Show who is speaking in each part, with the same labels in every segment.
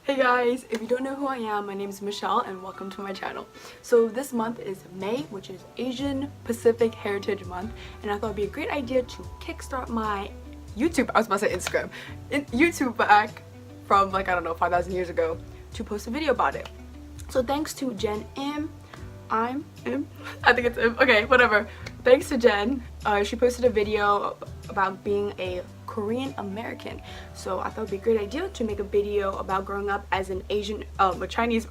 Speaker 1: Hey guys, if you don't know who I am, my name is Michelle and welcome to my channel. So this month is May, which is Asian Pacific Heritage Month, and I thought it'd be a great idea to kickstart my YouTube, I was about to say Instagram, YouTube back from like, I don't know, 5,000 years ago to post a video about it. So thanks to Jen I think it's okay, whatever. Thanks to Jen, she posted a video about being a Korean American. So I thought it would be a great idea to make a video about growing up as an a Chinese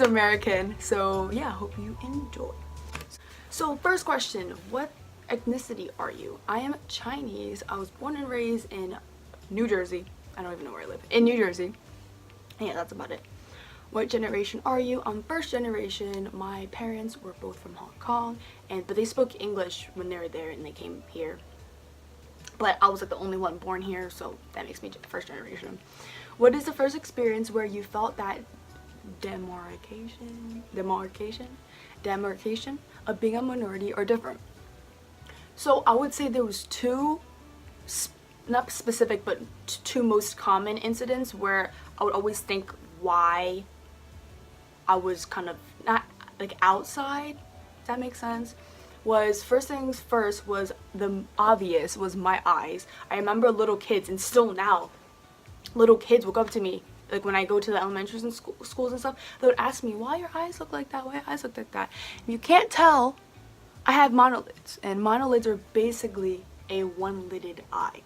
Speaker 1: American. So yeah, hope you enjoy. So first question, what ethnicity are you? I am Chinese. I was born and raised in New Jersey. I don't even know where I live. In New Jersey. Yeah, that's about it. What generation are you? I'm first generation. My parents were both from Hong Kong, but they spoke English when they were there and they came here. But I was like the only one born here, so that makes me first generation. What is the first experience where you felt that demarcation of being a minority or different? So I would say there was two, not specific, but two most common incidents where I would always think why I was kind of not like outside, if that makes sense. Was first things first was the obvious was my eyes. I remember little kids, and still now little kids would go up to me, like when I go to the elementaries and schools and stuff, they would ask me why your eyes look like that, why your eyes look like that. If you can't tell, I have monolids, and monolids are basically a one-lidded eye.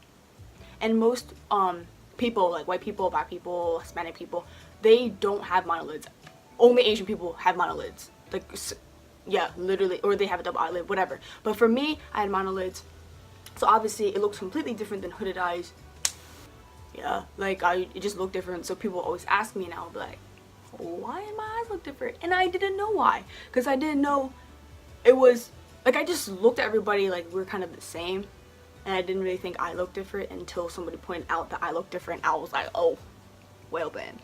Speaker 1: And most people, like white people, black people, Hispanic people, they don't have monolids. Only Asian people have monolids. Like, yeah, literally, or they have a double eyelid, whatever. But for me, I had monolids. So obviously, it looks completely different than hooded eyes. Yeah, like, it just looked different. So people always ask me, and I'll be like, why do my eyes look different? And I didn't know why. Because I didn't know it was, like, I just looked at everybody like we're kind of the same. And I didn't really think I looked different until somebody pointed out that I looked different. I was like, oh, well then.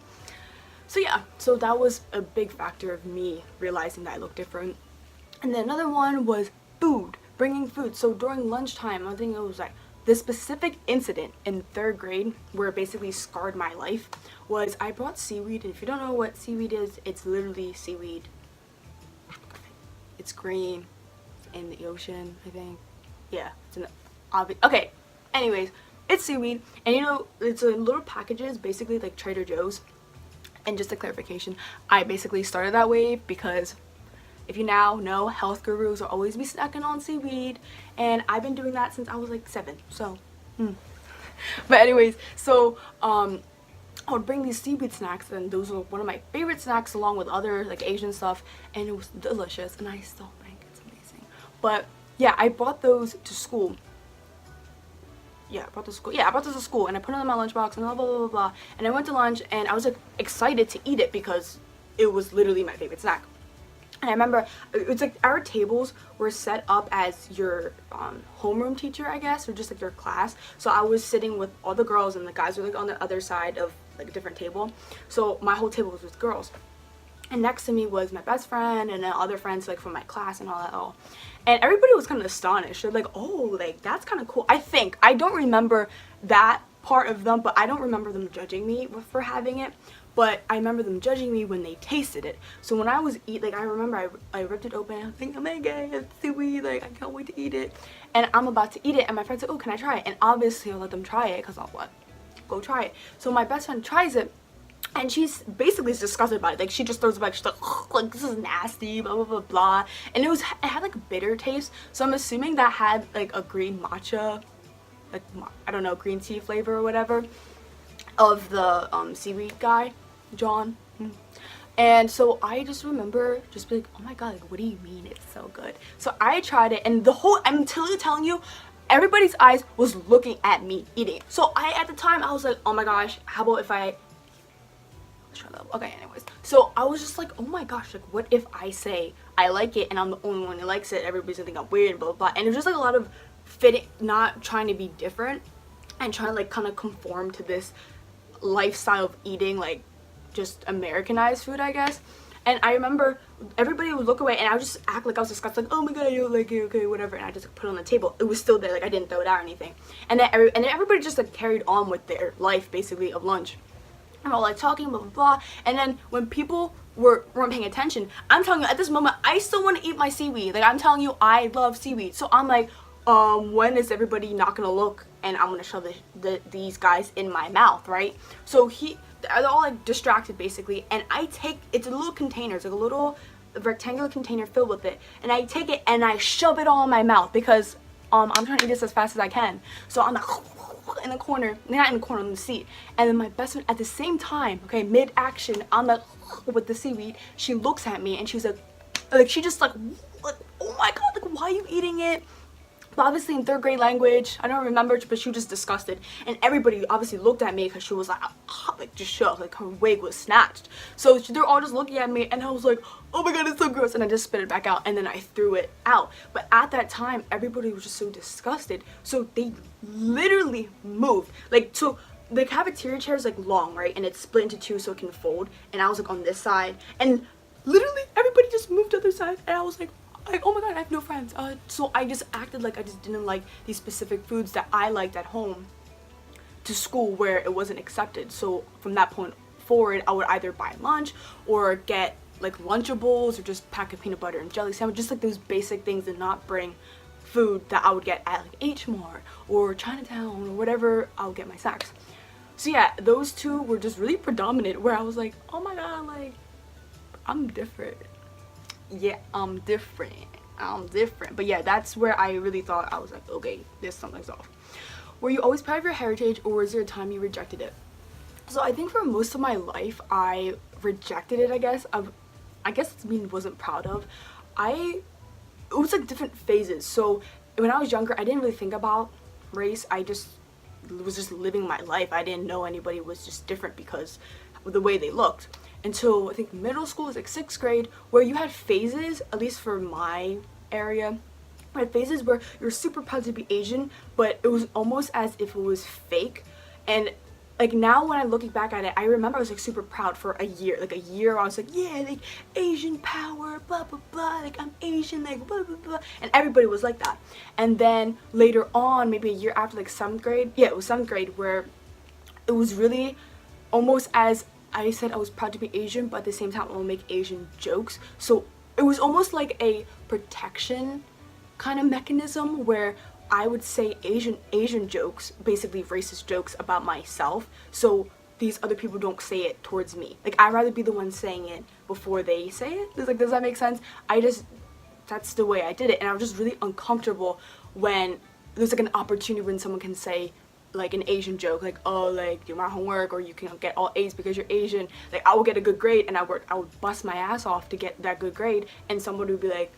Speaker 1: So yeah, so that was a big factor of me realizing that I looked different. And then another one was food, bringing food. So during lunchtime, I think it was like the specific incident in 3rd grade where it basically scarred my life was I brought seaweed. And if you don't know what seaweed is, it's literally seaweed. It's green, it's in the ocean, I think. Yeah, it's in the obvious. Okay, anyways, it's seaweed. And you know, it's in little packages, basically like Trader Joe's. And just a clarification, I basically started that wave because if you now know, health gurus will always be snacking on seaweed, and I've been doing that since I was like 7. So, but anyways, so I would bring these seaweed snacks, and those were one of my favorite snacks along with other like Asian stuff, and it was delicious, and I still think it's amazing. But yeah, I brought those to school. I brought this to school and I put it in my lunchbox and blah blah blah blah. And I went to lunch and I was like excited to eat it because it was literally my favorite snack. And I remember it's like our tables were set up as your homeroom teacher, I guess, or just like your class. So I was sitting with all the girls and the guys were like on the other side of like a different table. So my whole table was with girls. And next to me was my best friend and then other friends like from my class and all that all. And everybody was kind of astonished. They're like, oh, like that's kind of cool. I don't remember that part of them, but I don't remember them judging me for having it. But I remember them judging me when they tasted it. So when I was like I remember I ripped it open. I was thinking, oh my god, it's seaweed. Like I can't wait to eat it. And I'm about to eat it, and my friend's like, oh, can I try it? And obviously I'll let them try it because I'll what? Go try it. So my best friend tries it. And she's basically disgusted by it. Like she just throws it back. She's like this is nasty, blah blah blah blah. And it had like a bitter taste. So I'm assuming that had like a green matcha, like I don't know, green tea flavor or whatever, of the seaweed guy, John. And so I just remember just being like, oh my god, like what do you mean it's so good? So I tried it, and I'm telling you, everybody's eyes was looking at me eating it. So at the time I was like, oh my gosh, how about if I okay, anyways, so I was just like, oh my gosh, like what if I say I like it and I'm the only one who likes it, everybody's gonna think I'm weird and blah blah blah. And it was just like a lot of fitting, not trying to be different and trying to like kind of conform to this lifestyle of eating like just Americanized food, I guess. And I remember everybody would look away and I would just act like I was disgusted, like, oh my god, you like it, okay, whatever, and I just put it on the table. It was still there, like I didn't throw it out or anything. And then everybody just like carried on with their life basically of lunch. And all like talking, blah blah blah. And then when people weren't paying attention, I'm telling you, at this moment I still want to eat my seaweed. Like I'm telling you, I love seaweed. So I'm like, when is everybody not gonna look and I'm gonna shove these guys in my mouth, right? So they're all like distracted basically, and I take, it's a little container, it's like a little rectangular container filled with it, and I take it and I shove it all in my mouth because I'm trying to eat this as fast as I can. So I'm like in the corner, not in the corner, on the seat, and then my best friend at the same time, okay, mid action, I'm like with the seaweed, she looks at me and she's like she just like oh my god, like why are you eating it? But obviously in third grade language, I don't remember, but she was just disgusted, and everybody obviously looked at me because she was like just shocked, like her wig was snatched. So they're all just looking at me, and I was like, oh my god, it's so gross, and I just spit it back out, and then I threw it out. But at that time, everybody was just so disgusted, so they literally moved. Like, so the cafeteria chair is like long, right, and it's split into two so it can fold, and I was like on this side, and literally everybody just moved to the other side, and I was like, oh my god, I have no friends. So I just acted like I just didn't like these specific foods that I liked at home to school where it wasn't accepted. So from that point forward, I would either buy lunch or get like Lunchables or just pack a peanut butter and jelly sandwich, just like those basic things, and not bring food that I would get at like H Mart or Chinatown or whatever I'll get my snacks. So yeah, those two were just really predominant, where I was like, oh my god, like I'm different. Yeah, I'm different. But yeah, that's where I really thought, I was like, okay, this something's off. Were you always proud of your heritage, or was there a time you rejected it? So I think for most of my life I rejected it, I guess. I guess it mean wasn't proud of. It was like different phases. So when I was younger, I didn't really think about race. I just was just living my life. I didn't know anybody was just different because of the way they looked. Until I think middle school was like 6th grade, where you had phases, at least for my area, I had phases where you're super proud to be Asian, but it was almost as if it was fake. And like now when I'm looking back at it, I remember I was like super proud for a year. Like a year I was like, yeah, like Asian power, blah blah blah, like I'm Asian, like blah blah blah, and everybody was like that. And then later on, maybe a year after, like 7th grade, yeah, it was 7th grade, where it was really almost as I said I was proud to be Asian, but at the same time I will make Asian jokes. So it was almost like a protection kind of mechanism, where I would say Asian jokes, basically racist jokes about myself, so these other people don't say it towards me. Like I'd rather be the one saying it before they say it. It's like, does that make sense? That's the way I did it, and I was just really uncomfortable when there's like an opportunity when someone can say like an Asian joke, like, oh, like do my homework, or you can get all A's because you're Asian. Like I will get a good grade, and I would bust my ass off to get that good grade, and somebody would be like,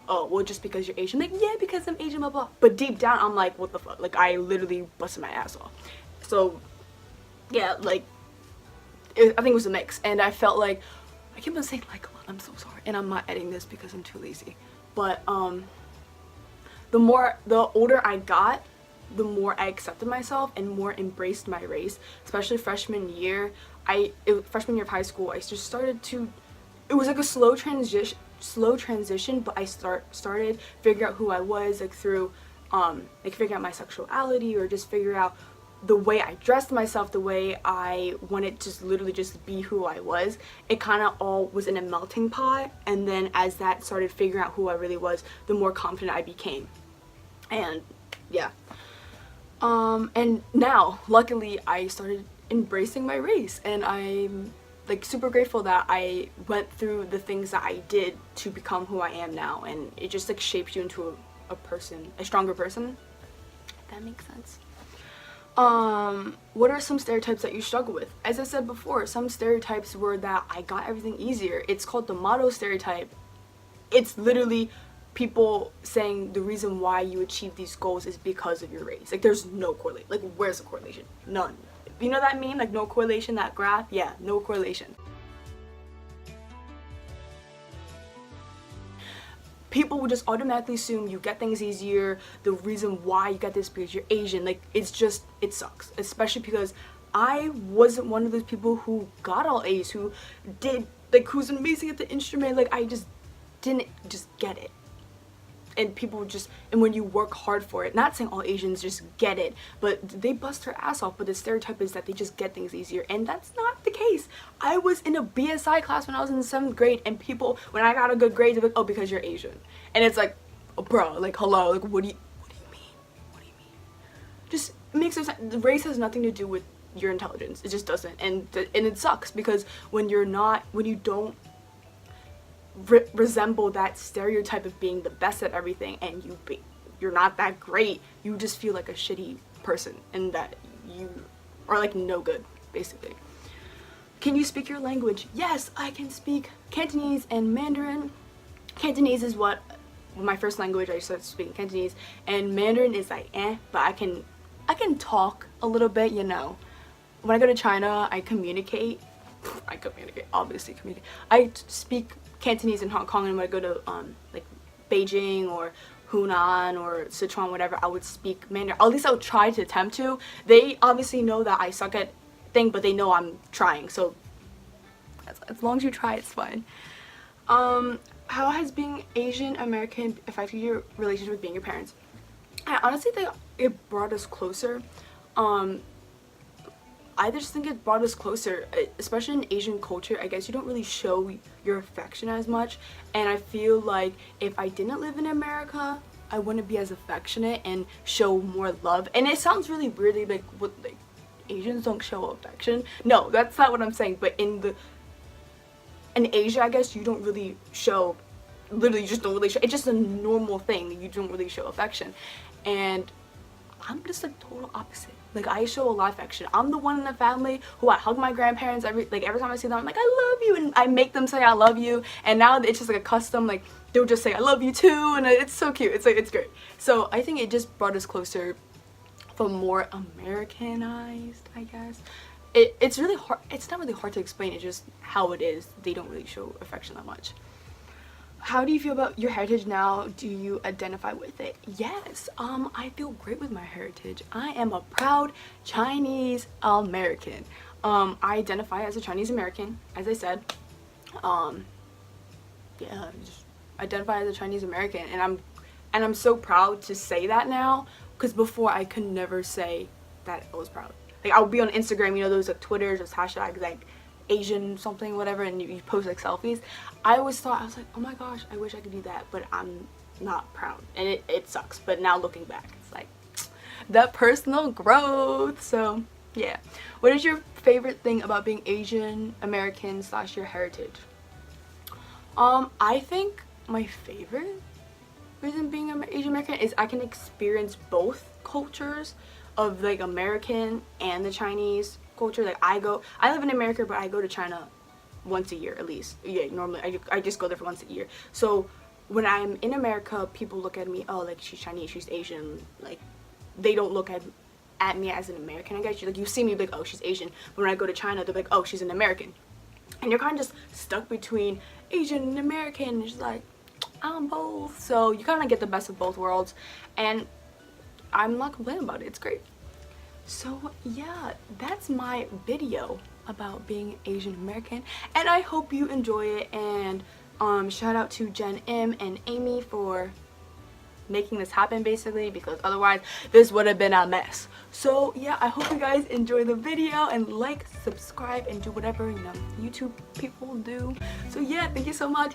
Speaker 1: oh, well, just because you're Asian. Like, yeah, because I'm Asian, blah blah. But deep down I'm like, what the fuck, like I literally busted my ass off. So yeah, like I think it was a mix, and I felt like, I keep on saying like a lot, I'm so sorry, and I'm not editing this because I'm too lazy. But the older I got, the more I accepted myself and more embraced my race. Especially freshman year of high school, I just started to, it was like a slow transition, but I started figuring out who I was, like through like figuring out my sexuality, or just figure out the way I dressed myself, the way I wanted to literally just be who I was. It kind of all was in a melting pot, and then as that started figuring out who I really was, the more confident I became. And yeah, and now luckily I started embracing my race, and I'm like super grateful that I went through the things that I did to become who I am now, and it just like shapes you into a stronger person, if that makes sense. What are some stereotypes that you struggle with? As I said before, some stereotypes were that I got everything easier. It's called the motto stereotype. It's literally people saying the reason why you achieve these goals is because of your race. Like there's no correlation. Like where's the correlation? None. You know that meme? Like no correlation, that graph? Yeah, no correlation. People would just automatically assume you get things easier. The reason why you get this because you're Asian. Like it's just, it sucks. Especially because I wasn't one of those people who got all A's, who did like who's amazing at the instrument. Like I just didn't just get it. And people just, and when you work hard for it, not saying all Asians just get it, but they bust their ass off, but the stereotype is that they just get things easier, and that's not the case. I was in a BSI class when I was in the 7th grade, and people, when I got a good grade, they're like, oh, because you're Asian. And it's like, oh, bro, like, hello, like, what do you mean? What do you mean? Just makes no sense. Race has nothing to do with your intelligence. It just doesn't, and it sucks, because when you don't resemble that stereotype of being the best at everything, and you're not that great, you just feel like a shitty person, and that you are like no good, basically. Can you speak your language? Yes, I can speak Cantonese and Mandarin. Cantonese is my first language. I started speaking Cantonese, and Mandarin is like but I can talk a little bit, you know. When I go to China, I communicate, obviously communicate. I speak Cantonese in Hong Kong, and when I go to like Beijing or Hunan or Sichuan, whatever, I would speak Mandarin. At least I would try to attempt to. They obviously know that I suck at things, but they know I'm trying. So as long as you try, it's fine. How has being Asian American affected your relationship with being your parents? I honestly think it brought us closer. I just think it brought us closer, especially in Asian culture. I guess you don't really show your affection as much, and I feel like if I didn't live in America, I wouldn't be as affectionate and show more love. And it sounds really weirdly like Asians don't show affection. No, that's not what I'm saying. But in Asia, I guess you don't really show. Literally, you just don't really show. It's just a normal thing. You don't really show affection, and I'm just like total opposite. Like I show a lot of affection. I'm the one in the family who I hug my grandparents every time I see them. I'm like, I love you, and I make them say I love you. And now it's just like a custom. Like they'll just say I love you too, and it's so cute. It's like it's great. So I think it just brought us closer, for more Americanized, I guess. It's really hard. It's not really hard to explain. It's just how it is. They don't really show affection that much. How do you feel about your heritage now? Do you identify with it? Yes, I feel great with my heritage. I am a proud Chinese American. I identify as a Chinese American, as I said. Yeah, just identify as a Chinese American, and I'm so proud to say that now, because before I could never say that I was proud. Like I would be on Instagram, you know, those like Twitters, those hashtags like Asian something whatever, and you post like selfies. I always was like, oh my gosh, I wish I could do that, but I'm not proud, and it sucks. But now looking back, it's like that personal growth. So yeah, what is your favorite thing about being Asian American / your heritage? I think my favorite reason being Asian American is I can experience both cultures of like American and the Chinese culture. Like I live in America, but I go to China once a year at least. Yeah, normally I just go there for once a year. So when I'm in America, people look at me, oh, like she's Chinese, she's Asian. Like they don't look at me as an American, I guess. Like you see me like, oh, she's Asian. But when I go to China, they're like, oh, she's an American. And you're kind of just stuck between Asian and American. It's like, I'm both. So you kind of get the best of both worlds, and I'm not complaining about it. It's great. So yeah, that's my video about being Asian American, and I hope you enjoy it. And shout out to Jen M and Amy for making this happen, basically, because otherwise this would have been a mess. So yeah, I hope you guys enjoy the video, and like, subscribe, and do whatever, you know, YouTube people do. So yeah, thank you so much.